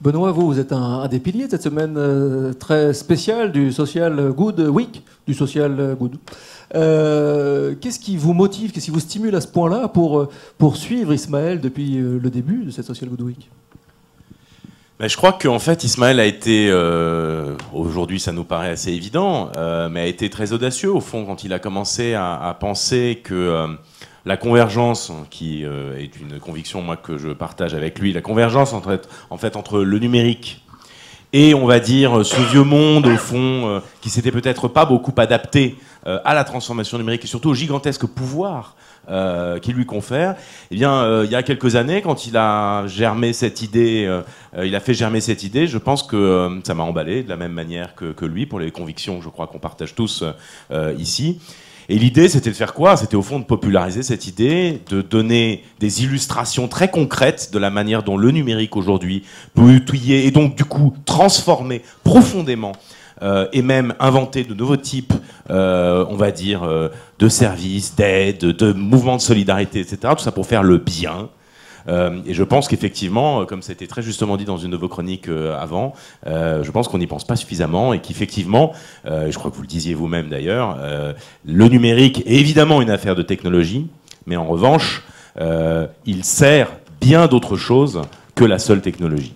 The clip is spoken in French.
Benoît, vous êtes un des piliers de cette semaine très spéciale du Social Good Week, du Social Good. Qu'est-ce qui vous motive, qu'est-ce qui vous stimule à ce point-là pour suivre Ismaël depuis le début de cette Social Good Week? Je crois qu'en fait, Ismaël a été, aujourd'hui ça nous paraît assez évident, mais a été très audacieux au fond quand il a commencé à penser que la convergence, qui est une conviction moi que je partage avec lui, la convergence entre le numérique et on va dire ce vieux monde au fond qui s'était peut-être pas beaucoup adapté à la transformation numérique et surtout au gigantesque pouvoir qu'il lui confère, eh bien, il y a quelques années, quand il a germé cette idée, il a fait germer cette idée, je pense que ça m'a emballé de la même manière que lui, pour les convictions que je crois qu'on partage tous ici. Et l'idée, c'était de faire quoi? C'était au fond de populariser cette idée, de donner des illustrations très concrètes de la manière dont le numérique aujourd'hui peut outiller et donc du coup transformer profondément et même inventer de nouveaux types, on va dire, de services, d'aide, de mouvements de solidarité, etc. Tout ça pour faire le bien. Et je pense qu'effectivement, comme ça a été très justement dit dans une de vos chroniques avant, je pense qu'on n'y pense pas suffisamment et qu'effectivement, je crois que vous le disiez vous-même d'ailleurs, le numérique est évidemment une affaire de technologie, mais en revanche, il sert bien d'autre chose que la seule technologie.